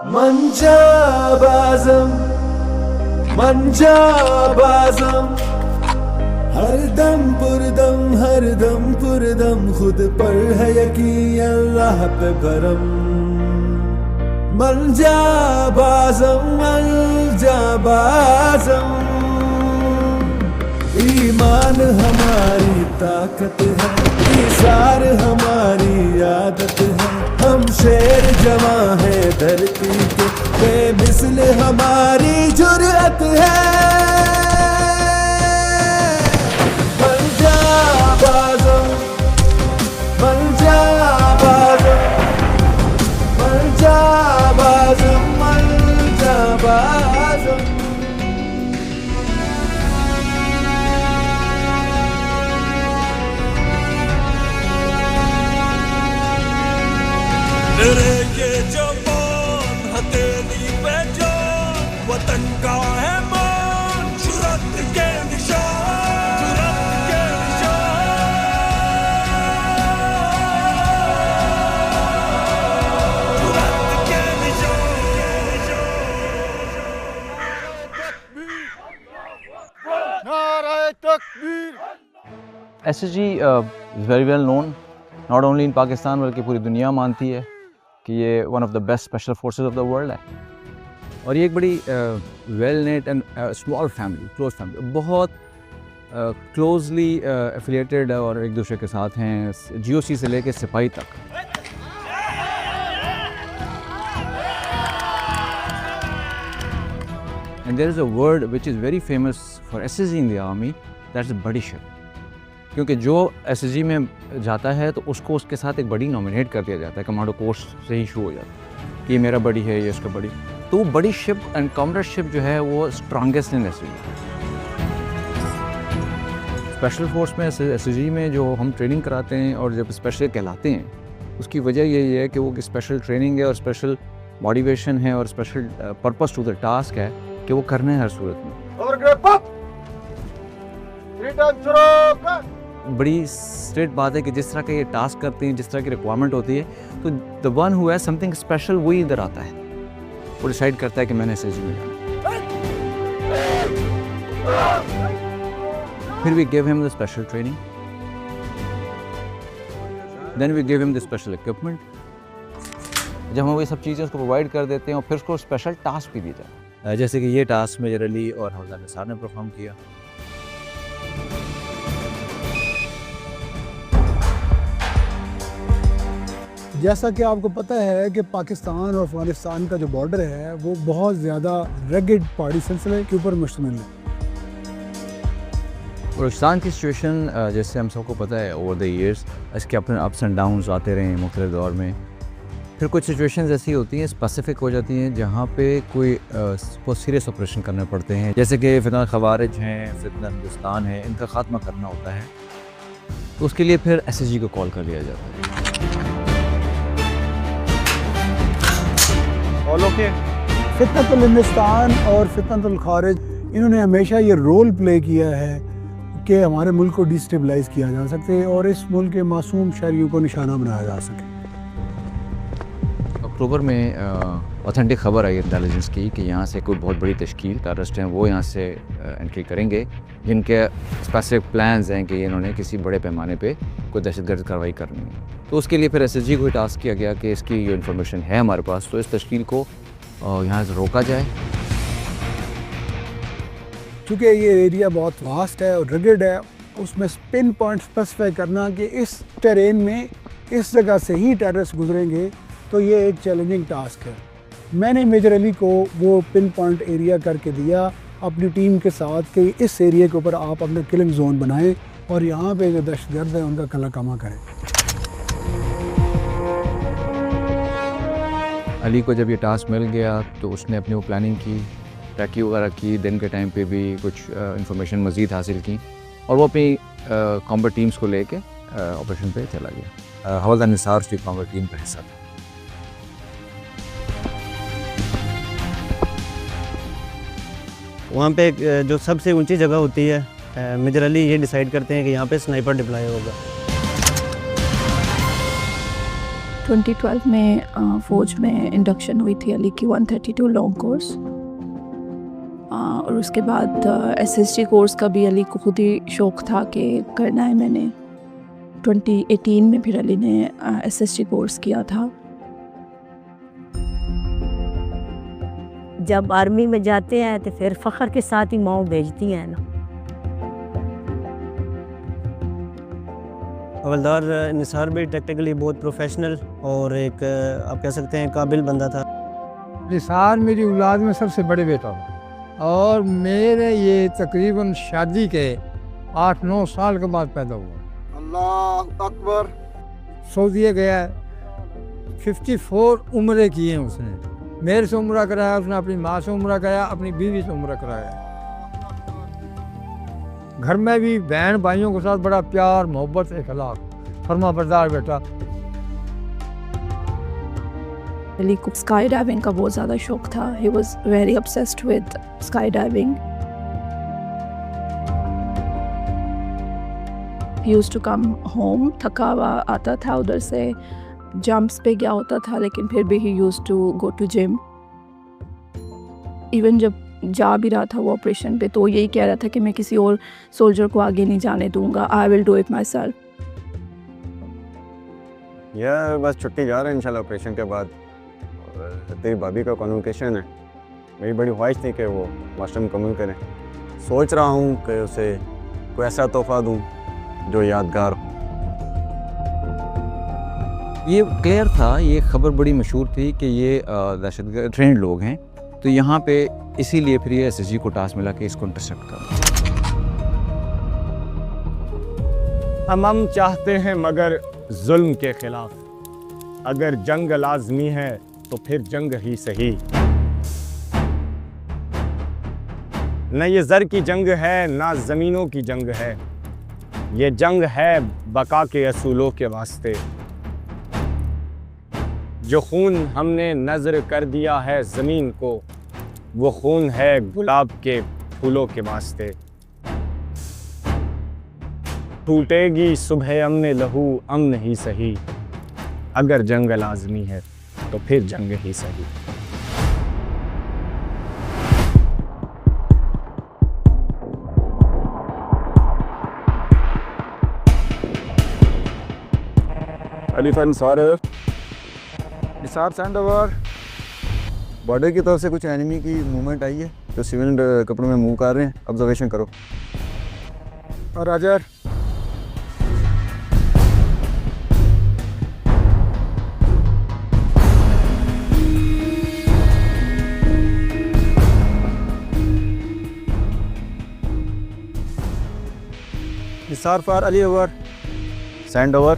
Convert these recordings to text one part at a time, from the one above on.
मंजाबाज़म मंजाबाज़म हर दम पुरदम खुद पर है यकीन अल्लाह पे भरम मंजाबाज़म ईमान हमारी ताकत है, इज़ार हमारी आदत है, हम शेर जवां है धरती के, बेमिसल हमारी जुर्रत है। मंजाबाज़म मंजाबाज़म मंजाबाज़म मंजाबाज़म मेरे ये जवान हथेली पे जान, वतन का है मान, जुर्रत के निशान, जुर्रत के निशान, जुर्रत के निशान। नारे तकबीर। SSG is very well known, not only in Pakistan बल्कि पूरी दुनिया मानती है कि ये one of the best special forces of the world है। और ये एक बड़ी well net and small family, close family, बहुत क्लोजली एफिलिएटेड और एक दूसरे के साथ हैं, GOC से लेके सिपाही तक। And there is a word which is very famous for SSG in the army, that's buddy ship. क्योंकि जो SSG में जाता है तो उसको उसके साथ एक बड़ी नॉमिनेट कर दिया जाता है, कमांडो कोर्स से ही शुरू हो जाता है कि ये मेरा बड़ी है, ये इसका बड़ी। तो वो बड़ी शिप एंड कॉमरेड शिप जो है वो strongest in SSG। Special force में SSG में जो हम ट्रेनिंग कराते हैं और जब स्पेशल कहलाते हैं, उसकी वजह यही है कि वो स्पेशल ट्रेनिंग है और स्पेशल मोटिवेशन है और special purpose to the task है कि वो करना है हर सूरत में। बड़ी स्ट्रेट बात है कि जिस तरह का ये टास्क करते हैं, जिस तरह की रिक्वायरमेंट होती है, तो the one who has something special वही इधर आता है, वो डिसाइड करता है कि मैंने SSG में जाना। फिर we give him the special training, then we give him the special equipment. जब हम ये सब चीज़ें उसको प्रोवाइड कर देते हैं और फिर उसको स्पेशल टास्क भी दिया जाता है, जैसे कि ये टास्क मेजर अली और हवलदार निसार ने परफॉर्म किया। जैसा कि आपको पता है कि पाकिस्तान और अफगानिस्तान का जो बॉर्डर है वो बहुत ज़्यादा रगड पहाड़ी सिलसिले के ऊपर मुश्तमिल है। बलूचिस्तान की सिचुएशन जैसे हम सबको पता है, ओवर द ईयर्स इसके अपने अप्स एंड डाउन्स आते रहे हैं मुख्तलिफ दौर में। फिर कुछ सिचुएशंस ऐसी होती हैं, स्पेसिफिक हो जाती हैं, जहाँ पे कोई बहुत सीरियस ऑपरेशन करने पड़ते हैं, जैसे कि फिलहाल खवारिज हैं, फितना हिंदुस्तान है, इनका खात्मा करना होता है। तो उसके लिए फिर SSG को कॉल कर लिया जाता है। फितनतुल हिंदुस्तान और फितनतुल खारिज, इन्होंने हमेशा ये रोल प्ले किया है कि हमारे मुल्क को डिस्टेबलाइज किया जा सके और इस मुल्क के मासूम शहरियों को निशाना बनाया जा सके। अक्टूबर में ऑथेंटिक खबर आई इंटेलिजेंस की कि यहाँ से कोई बहुत बड़ी तश्कील टेररिस्ट हैं, वो यहाँ से एंट्री करेंगे, जिनके स्पेसिफिक प्लान्स हैं कि इन्होंने किसी बड़े पैमाने पे कोई दहशतगर्द कार्रवाई करनी है। तो उसके लिए फिर SSG को टास्क किया गया कि इसकी जो इन्फॉर्मेशन है हमारे पास, तो इस तश्कील को यहाँ से रोका जाए। चूँकि ये एरिया बहुत वास्ट है और रगड है, उसमें पिन पॉइंट स्पेसिफाई करना कि इस टेरेन में इस जगह से ही टेररिस्ट गुजरेंगे, तो ये एक चैलेंजिंग टास्क है। मैंने मेजर अली को वो पिन पॉइंट एरिया करके दिया अपनी टीम के साथ कि इस एरिया के ऊपर आप अपना किलिंग जोन बनाएं और यहाँ पे जो दहशतगर्द है उनका कला कमा करें। अली को जब ये टास्क मिल गया तो उसने अपनी वो प्लानिंग की, टैकी वगैरह की, दिन के टाइम पे भी कुछ इंफॉर्मेशन मज़ीद हासिल की और वो अपनी कॉम्बैट टीम्स को लेके ऑपरेशन पे चला गया। हवलदार निसार उसकी कॉम्बैट टीम का हिस्सा था। वहाँ पे जो सबसे ऊंची जगह होती है मेजर अली ये डिसाइड करते हैं कि यहाँ पे स्नाइपर डिप्लॉय होगा। 2012 में फ़ौज में इंडक्शन हुई थी अली की 132 लॉन्ग कोर्स, और उसके बाद SSG कोर्स का भी अली को खुद ही शौक़ था कि करना है मैंने। 2018 में फिर अली ने SSG कोर्स किया था। जब आर्मी में जाते हैं तो फिर फ़ख्र के साथ ही माँ भेजती हैं ना। हवलदार निसार भी टेक्निकली बहुत प्रोफेशनल और एक आप कह सकते हैं काबिल बंदा था। निसार मेरी औलाद में सबसे बड़े बेटा था और मेरे ये तकरीबन शादी के 8-9 साल के बाद पैदा हुआ। अल्लाह अकबर। सऊदीया गया, 54 उम्रें की हैं उसने। मेरे से उम्रा कराया उसने, अपनी माँ से उम्रा कराया, अपनी बीवी से उम्रा कराया। घर में भी बहन भाइयों के साथ बड़ा प्यार मोहब्बत इखलाक, फरमा बरदार बेटा। अली को स्काई डाइविंग का बहुत ज़्यादा शौक़ था। He was very obsessed with sky diving. He used to come home, थका हुआ आता था उधर से, जंप्स पे गया होता था, लेकिन फिर भी he used to go to gym। Even जब जा भी रहा था वो ऑपरेशन पे तो यही कह रहा था कि मैं किसी और सोल्जर को आगे नहीं जाने दूंगा, I will do it my self. यार बस छुट्टी जा रहा है इंशाल्लाह ऑपरेशन के बाद। और तेरी भाभी का कॉन्वोकेशन है, मेरी बड़ी ख्वाहिश थी कि वो मास्टर मुकम्मल करें। सोच रहा हूँ कि उसे कोई ऐसा तोहफा दूँ जो यादगार हो। ये क्लियर था, ये खबर बड़ी मशहूर थी कि ये दहशतगर्द ट्रेंड लोग हैं, तो यहाँ पे इसीलिए फिर ये SSG को टास्क मिला कि इसको इंटरसेप्ट करो। हम चाहते हैं मगर जुल्म के खिलाफ, अगर जंग लाजमी है तो फिर जंग ही सही। न ये ज़र की जंग है ना ज़मीनों की जंग है, ये जंग है बका के असूलों के वास्ते। जो खून हमने नज़र कर दिया है ज़मीन को, वो खून है गुलाब के फूलों के वास्ते। टूटेगी सुबह अमन लहू अमन ही सही, अगर जंग लाजमी है तो फिर जंग ही सही। अली फैन सारे निसार सेंड ओवर। बॉर्डर की तरफ से कुछ एनिमी की मूवमेंट आई है जो सिविल कपड़ों में मूव कर रहे हैं, ऑब्जर्वेशन करो। और roger Nisar for Ali over. Send over.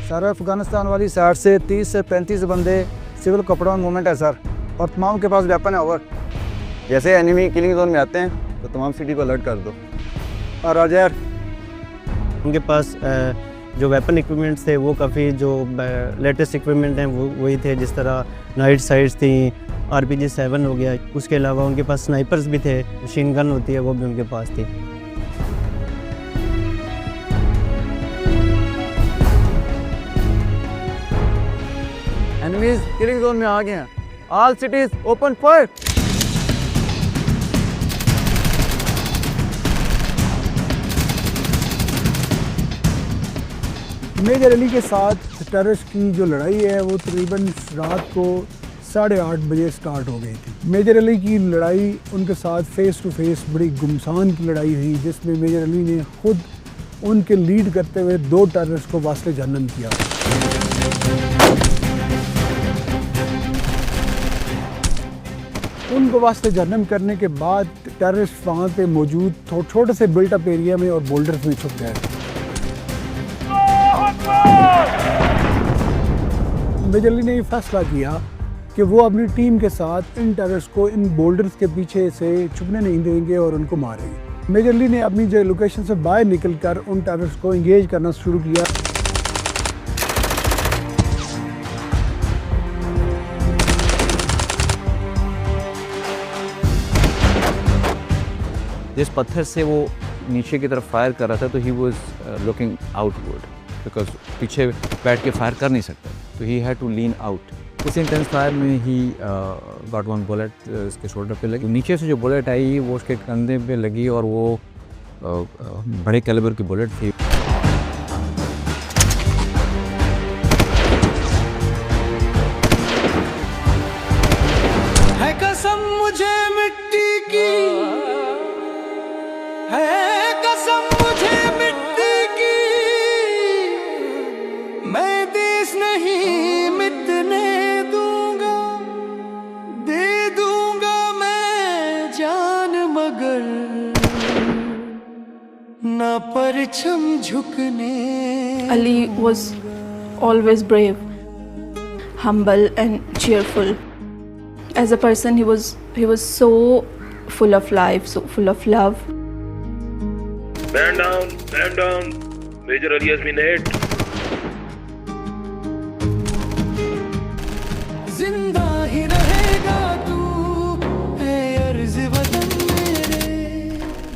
Sir Afghanistan वाली साइड से 30 से 35 बंदे सिविल कपड़ों में मूवमेंट है सर, और तमाम के पास वेपन है। ओवर। जैसे एनिमी किलिंग जोन में आते हैं तो तमाम सिटी को अलर्ट कर दो। और राजर उनके पास जो वेपन इक्विपमेंट्स थे वो काफ़ी जो लेटेस्ट इक्विपमेंट हैं वो वही थे, जिस तरह नाइट साइट्स थी, RPG 7 हो गया। उसके अलावा उनके पास स्नाइपर्स भी थे, मशीन गन होती है वो भी उनके पास थी। एनिमीज किलिंग जोन में आ गए हैं। All cities open fire. Major Ali के साथ टेररिस्ट की जो लड़ाई है वो तकरीबन रात को 8:30 बजे स्टार्ट हो गई थी। मेजर अली की लड़ाई उनके साथ फेस टू फेस बड़ी गुमसान की लड़ाई हुई, जिसमें मेजर अली ने खुद उनके लीड करते हुए 2 टेररिस्ट को वास्ते जहन्नम किया। उनको वास्ते जहन्नम करने के बाद टेररिस्ट वहाँ पे मौजूद छोटे से बिल्टअप एरिया में और बोल्डर्स में छुप गए। मेजर अली ने ये फैसला किया कि वो अपनी टीम के साथ इन टेररिस्ट को इन बोल्डर्स के पीछे से छुपने नहीं देंगे और उनको मारेंगे। मेजर अली ने अपनी जो लोकेशन से बाहर निकलकर उन टेररिस्ट को इंगेज करना शुरू किया। जिस पत्थर से वो नीचे की तरफ फायर कर रहा था तो he was looking outward because पीछे बैठ के फायर कर नहीं सकता, तो he had to lean out. उस इंटेंस फायर में ही गॉट वन बुलेट इसके शोल्डर पे लगी। नीचे से जो बुलेट आई वो उसके कंधे पे लगी और वो बड़े कैलिबर की बुलेट थी। है कसम मुझे मिट्टी की, है कसम मुझे मिट्टी की, मैं देश नहीं मिटने दूंगा, दे दूंगा मैं जान मगर ना परछम झुकने। Ali was always brave, humble and cheerful. As a person, he was so full of life, so full of love. Man down. Major Ali has been hit. जिंदा ही रहेगा तू, है अर्ज़ वतन मेरे।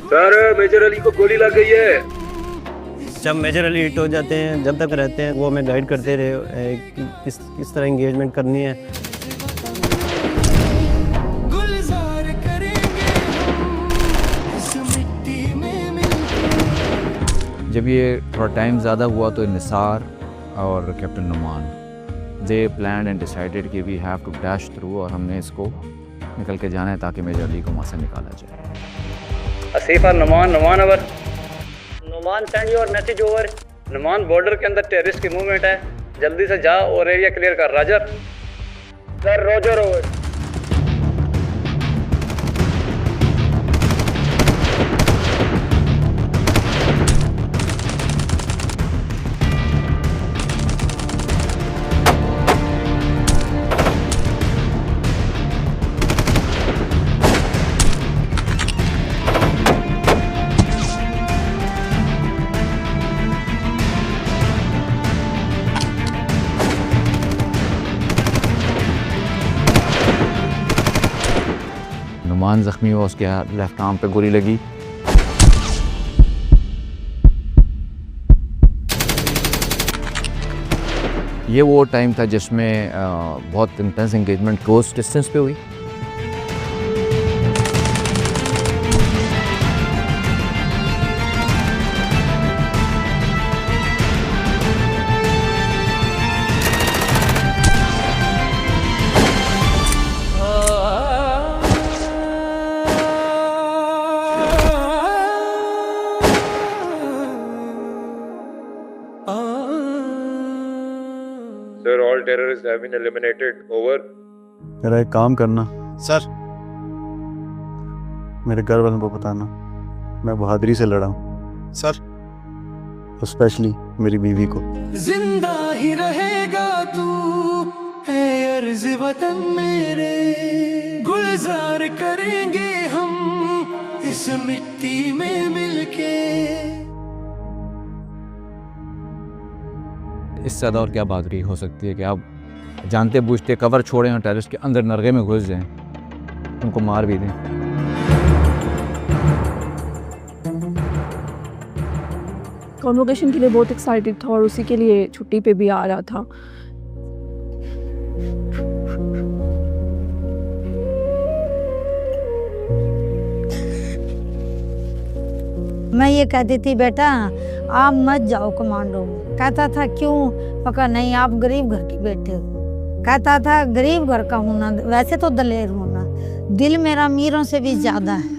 सर मेजर अली को गोली लग गई है। जब मेजर अली हिट हो जाते हैं, जब तक रहते हैं वो हमें गाइड करते रहे कि किस तरह इंगेजमेंट करनी है। गुलजार करेंगे हम इस मिट्टी में मिलके। जब ये थोड़ा टाइम ज़्यादा हुआ तो निसार और captain Numan they plan and decided कि we have to dash through, और हमने इसको निकल के जाना है ताकि मेजर अली को वहाँ से निकाला जाए। Asifa Numan over. Numan send your message over. Numan border के अंदर टेररिस्ट की मूवमेंट है, जल्दी से जा और एरिया क्लियर कर। Roger sir, roger over. Numan ज़ख्मी हुआ, उसके लेफ्ट आर्म पे गोली लगी। ये वो टाइम था जिसमें बहुत इंटेंस एंगेजमेंट क्लोज डिस्टेंस पे हुई। Sir, all terrorists have been eliminated. Over. मेरा एक काम करना सर, मेरे घर वालों को बताना मैं बहादुरी से लड़ा हूँ सर, स्पेशली मेरी बीवी को। जिंदा ही रहेगा तू, है अर्ज़ वतन मेरे। गुलजार करेंगे हम इस मिट्टी में मिलके। इससे ज़्यादा और क्या बहादुरी हो सकती है कि आप जानते बूझते कवर छोड़ें और टेररिस्ट के अंदर नरगे में घुस जाएं, उनको मार भी दें। कॉन्वोकेशन के लिए बहुत एक्साइटेड था और उसी के लिए छुट्टी पे भी आ रहा था। मैं ये कहती थी बेटा आप मत जाओ कमांडो में। कहता था क्यों? पका नहीं, आप गरीब घर के बेटे हो। कहता था गरीब घर का होना वैसे तो दलेर होना, दिल मेरा अमीरों से भी ज्यादा है।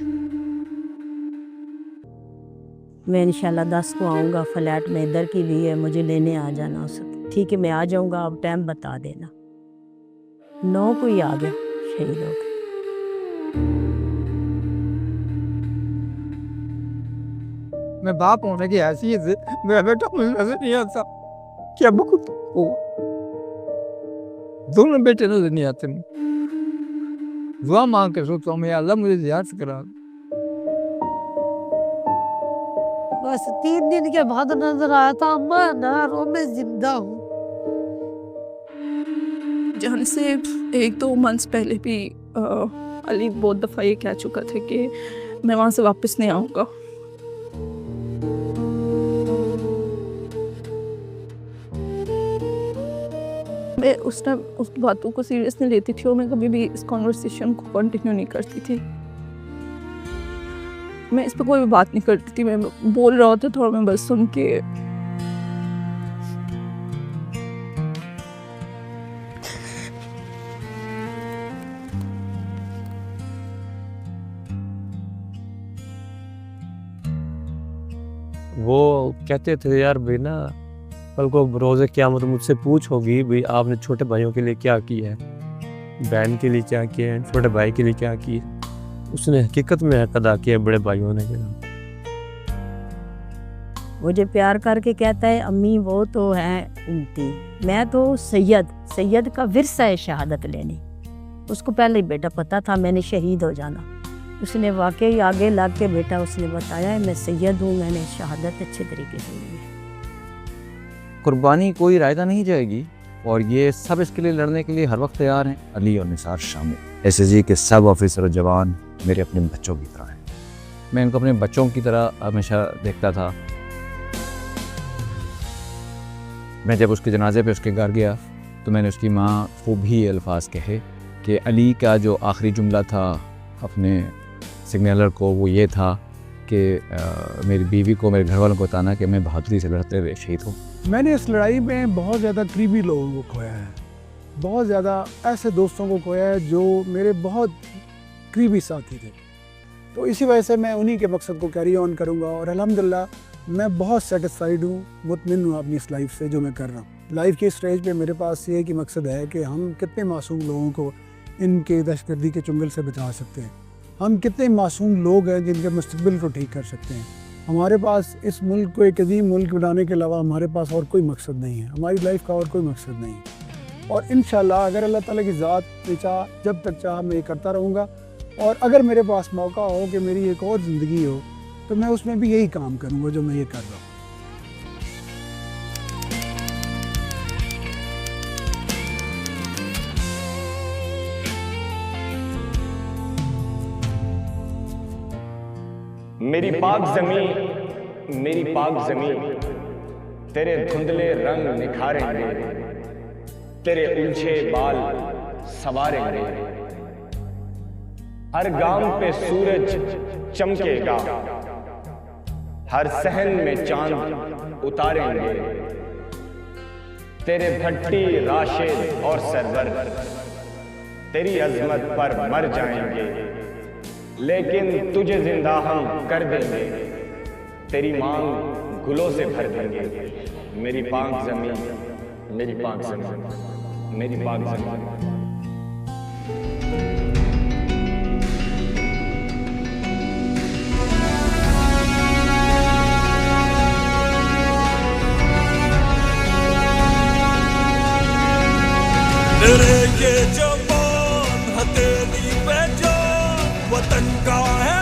मैं इंशाल्लाह 10 को आऊँगा, फ्लैट में इधर की भी है, मुझे लेने आ जाना हो सकता। ठीक है मैं आ जाऊँगा, आप टाइम बता देना। 9 को ही आ गया, शहीद हो गया। मैं बाप होने की हैसियत से मेरा बेटा मुझे नजर नहीं आता कि अब को दोनों बेटे नजर नहीं आते। दुआ मांग के सोचता हूँ मैं, अल्लाह मुझे ज़ियारत करा। बस 3 दिन के बाद नजर आया था अम्मा नारों में जिंदा हूँ। जाने से 1-2 मंथ्स पहले भी अली बहुत दफ़ा ये कह चुका था कि मैं वहाँ से वापस नहीं आऊँगा। मैं उस टाइम उस बातों को सीरियस नहीं लेती थी और मैं कभी भी इस कॉन्वर्सेशन को कंटिन्यू नहीं करती थी। मैं इस पर कोई भी बात नहीं करती थी, मैं बोल रहा होता थोड़ा मैं बस सुन के वो कहते थे यार भाई ना कल को रोज़े क़यामत मुझसे पूछ होगी भाई आपने छोटे भाइयों के लिए क्या किया है, बहन के लिए क्या किया है, छोटे भाई के लिए क्या किया। उसने हकीकत में हक अदा किया बड़े भाइयों ने। मुझे प्यार करके कहता है अम्मी वो तो है उनकी, मैं तो सैयद का विरसा है शहादत लेनी। उसको पहले ही बेटा पता था मैंने शहीद हो जाना। उसने वाकई आगे लग के बेटा उसने बताया है मैं सैयद हूँ, मैंने शहादत अच्छे तरीके से ली है। कुर्बानी कोई रायता नहीं जाएगी और ये सब इसके लिए लड़ने के लिए हर वक्त तैयार हैं। अली और निसार शामिल SSG के सब ऑफिसर और जवान मेरे अपने बच्चों की तरह हैं। मैं इनको अपने बच्चों की तरह हमेशा देखता था। मैं जब उसके जनाजे पे उसके घर गया तो मैंने उसकी माँ को भी अल्फाज कहे कि अली का जो आखिरी जुमला था अपने सिग्नलर को वो ये था कि मेरी बीवी को मेरे घर वालों को बताना कि मैं बहादुरी से लड़ते हुए शहीद हूँ। मैंने इस लड़ाई में बहुत ज़्यादा करीबी लोगों को खोया है, बहुत ज़्यादा ऐसे दोस्तों को खोया है जो मेरे बहुत करीबी साथी थे। तो इसी वजह से मैं उन्हीं के मकसद को कैरी ऑन करूँगा और अल्हम्दुलिल्लाह मैं बहुत सेटिस्फाइड हूँ, मुतमिन हूँ अपनी इस लाइफ से जो मैं कर रहा हूँ। लाइफ के स्टेज पे मेरे पास ये कि मकसद है कि हम कितने मासूम लोगों को इनके दहशतगर्दी के चुंगल से बचा सकते हैं। हम कितने मासूम लोग हैं जिनके मुस्तकबिल को ठीक कर सकते हैं। हमारे पास इस मुल्क को एक अजीम मुल्क बनाने के अलावा हमारे पास और कोई मकसद नहीं है, हमारी लाइफ का और कोई मकसद नहीं है। और इंशाल्लाह अगर अल्लाह ताला की ज़ात ने चाहा, जब तक चाहा मैं ये करता रहूँगा। और अगर मेरे पास मौका हो कि मेरी एक और ज़िंदगी हो तो मैं उसमें भी यही काम करूँगा जो मैं ये कर रहा हूँ। मेरी पाक ज़मीं तेरे धुंधले रंग निखारेंगे, तेरे उलझे बाल संवारेंगे। हर गांव पे सूरज चमकेगा, हर सहन में चांद उतारेंगे। तेरे भट्टी राशिद और सरवर तेरी अजमत पर मर जाएंगे, लेकिन तुझे जिंदा हम कर देंगे, तेरी मांग गुलों से भर देंगे। मेरी पाक ज़मीन, मेरी पाक ज़मीन, मेरी पाक ज़मीन। मेरे ये जवान हथेली पे जान, वतन का है